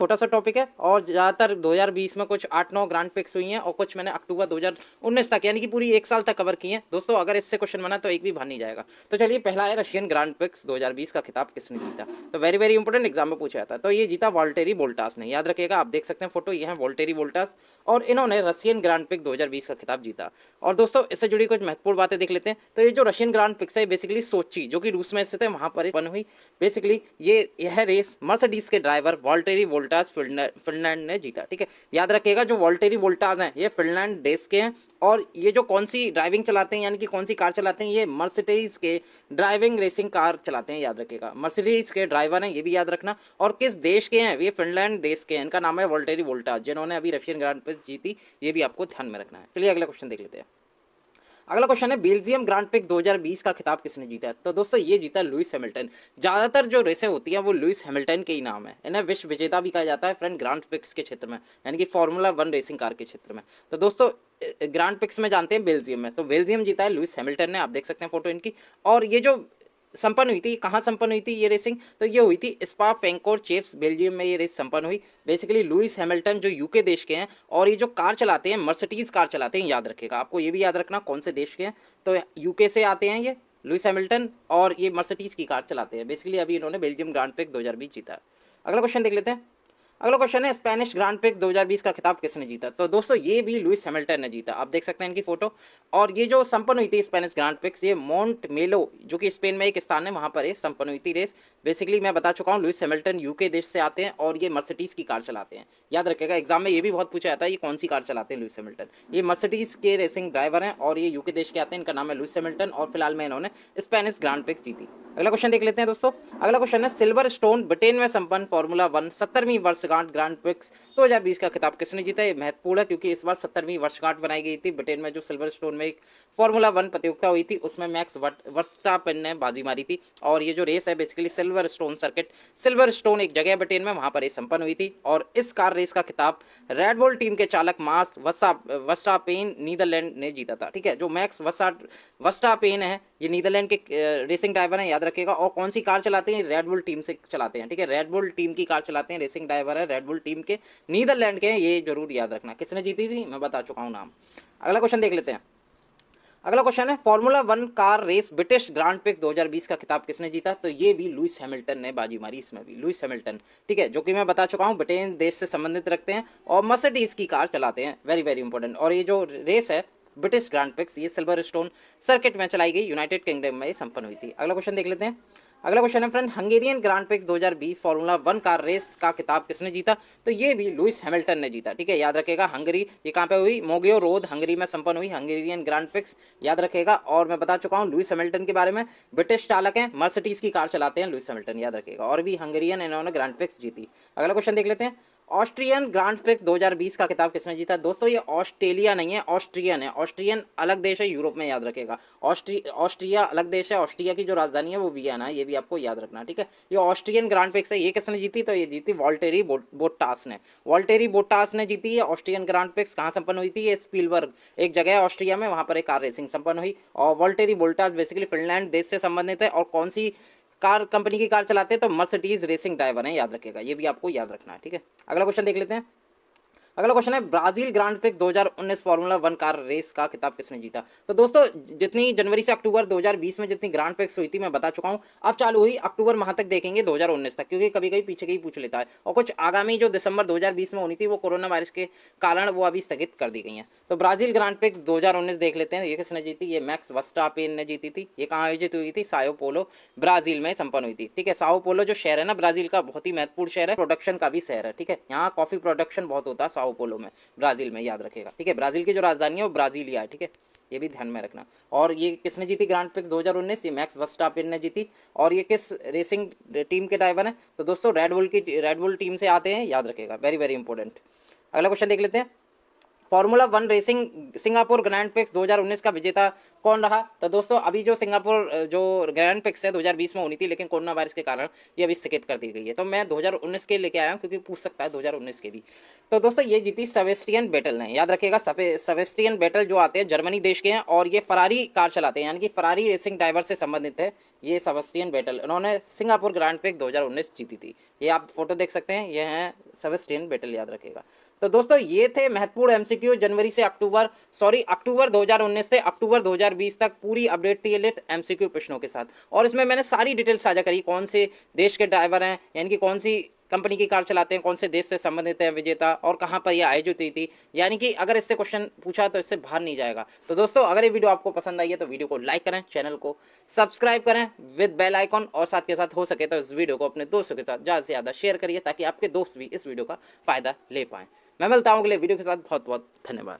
छोटा सा टॉपिक है और ज़्यादातर 2020 में कुछ 8-9 ग्रांड पिक्स हुई हैं और कुछ मैंने अक्टूबर 2019 तक यानी कि पूरी एक साल तक कवर की हैं दोस्तों। अगर इससे क्वेश्चन बना तो एक भी बाहर नहीं जाएगा। तो चलिए, पहला है रशियन ग्रांड पिक्स 2020 का खिताब किसने जीता। तो वेरी वेरी इंपॉर्टेंट, एग्जाम में पूछा जाता है। तो ये जीता वॉल्टेरी बोल्टास ने, याद रखिएगा। आप देख सकते हैं फोटो, ये है वॉल्टेरी बोल्टास और इन्होंने रशियन ग्रांड पिक 2020 का खिताब जीता। और दोस्तों, इससे जुड़ी कुछ महत्वपूर्ण बातें देख लेते हैं। तो ये जो रशियन ग्रांड पिक्स है बेसिकली सोची, जो कि रूस में स्थित है, वहां पर बन हुई। बेसिकली यह रेस मर्सिडीज के ड्राइवर वॉल्टेरी बोल्टास फिनलैंड ने जीता। ठीक है, याद रखिएगा जो वॉल्टेरी बोल्टास हैं ये फिनलैंड देश के हैं और ये जो कौन सी ड्राइविंग चलाते हैं यानी कि कौन सी कार चलाते हैं, ये मर्सिडीज के ड्राइविंग रेसिंग कार चलाते हैं। याद रखिएगा, मर्सिडीज के ड्राइवर हैं, ये भी याद रखना। और किस देश के हैं, ये फिनलैंड देश के हैं। इनका नाम है वॉल्टेरी बोल्टास, जिन्होंने अभी रशियन ग्रांड प्रिक्स जीती। ये भी आपको ध्यान में रखना है। चलिए अगला क्वेश्चन देख लेते हैं। अगला क्वेश्चन है बेल्जियम ग्रांड प्रिक्स 2020 का खिताब किसने जीता है। तो दोस्तों, ये जीता लुइस हैमिल्टन। ज्यादातर जो रेसें होती हैं वो लुइस हैमिल्टन के ही नाम है। इन्हें विश्व विजेता भी कहा जाता है फ्रेंड ग्रांड प्रिक्स के क्षेत्र में, यानी कि फार्मूला 1 रेसिंग कार के क्षेत्र में। तो दोस्तों, ग्रांड प्रिक्स में जानते हैं बेल्जियम में, तो बेल्जियम जीता है लुइस हैमिल्टन ने। आप देख सकते हैं फोटो इनकी। और ये जो संपन्न हुई थी, कहाँ संपन्न हुई थी ये रेसिंग, तो ये हुई थी स्पा फ्रैंकफर्ट बेल्जियम में ये रेस संपन्न हुई। बेसिकली लुइस हैमिल्टन जो यूके देश के हैं और ये जो कार चलाते हैं मर्सिडीज कार चलाते हैं। याद रखिएगा, आपको ये भी याद रखना कौन से देश के हैं। तो यूके से आते हैं ये लुइस हैमिल्टन और ये मर्सिडीज की कार चलाते हैं। बेसिकली अभी इन्होंने बेल्जियम ग्रांड प्रिक्स 2020 जीता। अगला क्वेश्चन देख लेते हैं। अगला क्वेश्चन है स्पेनिश ग्रांड प्रिक्स 2020 का खिताब किसने जीता। तो दोस्तों, ये भी लुइस हैमिल्टन ने जीता। आप देख सकते हैं इनकी फोटो। और ये जो संपन्न हुई थी स्पेनिश ग्रांड प्रिक्स, ये मोंट मेलो जो कि स्पेन में एक स्थान है, वहां पर ये संपन्न हुई थी रेस। बेसिकली मैं बता चुका हूँ, लुइस हैमिल्टन यूके देश से आते हैं और ये मर्सिडीज की कार चलाते हैं। याद रखिएगा, एग्जाम में ये भी बहुत पूछा जाता है, ये कौन सी कार चलाते हैं लुइस हैमिल्टन। ये मर्सिडीज के रेसिंग ड्राइवर हैं और ये यूके देश के आते हैं। इनका नाम है लुइस हैमिल्टन और फिलहाल में इन्होंने स्पेनिश ग्रांड प्रिक्स जीती। अगला क्वेश्चन देख लेते हैं दोस्तों। अगला क्वेश्चन है सिल्वर स्टोन ब्रिटेन में संपन्न फार्मूला 1 70वीं वर्षगांठ ग्रांड प्रिक्स 2020 का खिताब किसने जीता। ये महत्वपूर्ण है क्योंकि इस बार 70वीं वर्षगांठ बनाई गई थी। ब्रिटेन में जो सिल्वर स्टोन में एक फार्मूला 1 प्रतियोगिता हुई थी उसमें मैक्स वर्स्टापेन ने बाजी मारी थी। और ये जो रेस है basically silver stone circuit, silver stone एक जगह ब्रिटेन में, वहां पर ये संपन्न हुई थी। और इस कार रेस का खिताब रेड बुल टीम के चालक मार्क्स वर्स्टापेन नीदरलैंड ने जीता था। ठीक है, जो मैक्स वर्स्टापेन है ये नीदरलैंड के रेसिंग ड्राइवर हैं। याद रखिएगा, और कौन सी कार चलाते हैं, रेड बुल टीम से चलाते हैं। ठीक है, रेड बुल टीम की कार चलाते हैं, रेसिंग ड्राइवर है रेड बुल टीम के, नीदरलैंड के हैं। ये जरूर याद रखना। किसने जीती थी मैं बता चुका हूं नाम। अगला क्वेश्चन देख लेते हैं। अगला क्वेश्चन है formula 1 car race British Grand Prix 2020 का खिताब किसने जीता। तो ये भी लुइस हैमिल्टन ने बाजी मारी, इसमें भी लुइस हैमिल्टन। ठीक है, जो कि मैं बता चुका हूं ब्रिटेन देश से संबंधित रखते हैं और मर्सिडीज की कार चलाते हैं। Very very important. और ये जो रेस है ब्रिटिश ग्रांड प्रिक्स, ये सिल्वर स्टोन सर्किट में चलाई गई, यूनाइटेड किंगडम में संपन्न हुई थी। अगला क्वेश्चन देख लेते हैं। अगला क्वेश्चन है फ्रेंड Hungarian Grand Prix 2020 formula 1 car race का खिताब किसने जीता। तो ये भी लुइस हैमिल्टन ने जीता। ठीक है, याद रखेगा हंगरी, ये कहां पे हुई, मोगियो रोड हंगरी में संपन्न हुई हंगेरियन ग्रांड प्रिक्स। याद रखेगा, और मैं बता चुका हूं लुइस हैमिल्टन के बारे में, ब्रिटिश चालक हैं, मर्सिडीज की कार चलाते हैं लुइस हैमिल्टन। याद रखेगा, और भी हंगेरियन इन्होंने ग्रांड प्रिक्स जीती। अगला क्वेश्चन देख लेते हैं। ऑस्ट्रियन ग्रांड प्रिक्स 2020 का खिताब किसने जीता। दोस्तों, ये ऑस्ट्रेलिया नहीं है, ऑस्ट्रियन है। ऑस्ट्रियन अलग देश है यूरोप में, याद रखेगा। ऑस्ट्रिया अलग देश है। ऑस्ट्रिया की जो राजधानी है वो वियना है, ये भी आपको याद रखना। ठीक है, ये ऑस्ट्रियन ग्रांड प्रिक्स है। ये किसने जीती, तो ये जीती वॉल्टेरी बोटास ने। वॉल्टेरी बोटास ने जीती है ऑस्ट्रियन ग्रांड प्रिक्स। कहाँ संपन्न हुई थी, ये स्पीलबर्ग एक जगह है ऑस्ट्रिया में, वहां पर एक कार रेसिंग संपन्न हुई। और वॉल्टेरी बोटास बेसिकली फिनलैंड देश से संबंधित है और कौन सी कार कंपनी की कार चलाते हैं, तो मर्सिडीज रेसिंग ड्राइवर हैं। याद रखेगा, ये भी आपको याद रखना है। ठीक है, अगला क्वेश्चन देख लेते हैं। अगला क्वेश्चन है Brazil Grand Prix 2019 formula 1 car race का खिताब किसने जीता। तो दोस्तों, जितनी जनवरी से अक्टूबर 2020 में जितनी ग्रांड प्रिक्स हुई थी मैं बता चुका हूं। अब चालू हुई अक्टूबर माह तक देखेंगे 2019 तक, क्योंकि कभी कभी पीछे के ही पूछ लेता है। और कुछ आगामी जो दिसंबर 2020 में होनी थी वो कोरोना वायरस के कारण वो अभी स्थगित कर दी गई हैं। तो ब्राजील ग्रांड प्रिक्स 2019 देख लेते हैं, ये किसने जीती। ये मैक्स वर्स्टापेन ने जीती थी। ये कहाँ आयोजित हुई थी, साओ पोलो ब्राजील में संपन्न हुई थी। ठीक है, साओ पोलो जो शहर है ना ब्राजील का, बहुत ही महत्वपूर्ण शहर है, प्रोडक्शन का भी शहर है। ठीक है, यहाँ कॉफी प्रोडक्शन बहुत होता है साओ पोलो में, ब्राजील में। याद रखेगा, ठीक है, ब्राजील की जो राजधानी है वो ब्राजीलिया है। ठीक है, ये भी ध्यान में रखना। और ये किसने जीती ग्रांड प्रिक्स 2019, ये मैक्स वर्स्टापेन ने जीती। और ये किस रेसिंग टीम के ड्राइवर हैं, तो दोस्तों रेड बुल टीम से आते हैं। याद रखेगा, वेरी वेरी इंपॉर्टेंट। अगला क्वेश्चन देख लेते हैं। Formula 1 racing Singapore grand prix 2019 का विजेता कौन रहा? तो दोस्तों अभी जो सिंगापुर जो ग्रैंड प्रिक्स है 2020 में होनी थी, लेकिन कोरोना वायरस के कारण ये अभी स्थगित कर दी गई है। तो मैं 2019 के लेके आया हूँ, क्योंकि पूछ सकता है 2019 के भी। तो दोस्तों ये जीती सेबेस्टियन वेटेल ने, याद रखिएगा। सेबेस्टियन वेटेल जो आते हैं जर्मनी देश के हैं और ये फरारी कार चलाते हैं, यानी कि फरारी रेसिंग ड्राइवर से संबंधित है ये सेबेस्टियन वेटेल। उन्होंने सिंगापुर ग्रैंड प्रिक्स 2019 जीती थी। ये आप फोटो देख सकते हैं, ये हैं सेबेस्टियन वेटेल, याद रखिएगा। तो दोस्तों ये थे महत्वपूर्ण एमसीक्यू जनवरी से अक्टूबर 2019 से अक्टूबर 2020 तक पूरी अपडेट थी लिस्ट एमसीक्यू प्रश्नों के साथ। और इसमें मैंने सारी डिटेल साझा करी, कौन से देश के ड्राइवर हैं, यानी कि कौन सी कंपनी की कार चलाते हैं, कौन से देश से संबंधित है विजेता, और कहां पर यह आयोजित हुई थी। यानी कि अगर इससे क्वेश्चन पूछा तो इससे बाहर नहीं जाएगा। तो दोस्तों अगर ये वीडियो आपको पसंद आई है तो वीडियो को लाइक करें, चैनल को सब्सक्राइब करें विद बेल आइकॉन, और साथ के साथ हो सके तो इस वीडियो को अपने दोस्तों के साथ ज़्यादा से ज़्यादा शेयर करिए, ताकि आपके दोस्त भी इस वीडियो का फायदा ले पाएं। मैं मिलता हूं अगले वीडियो के साथ। बहुत बहुत धन्यवाद।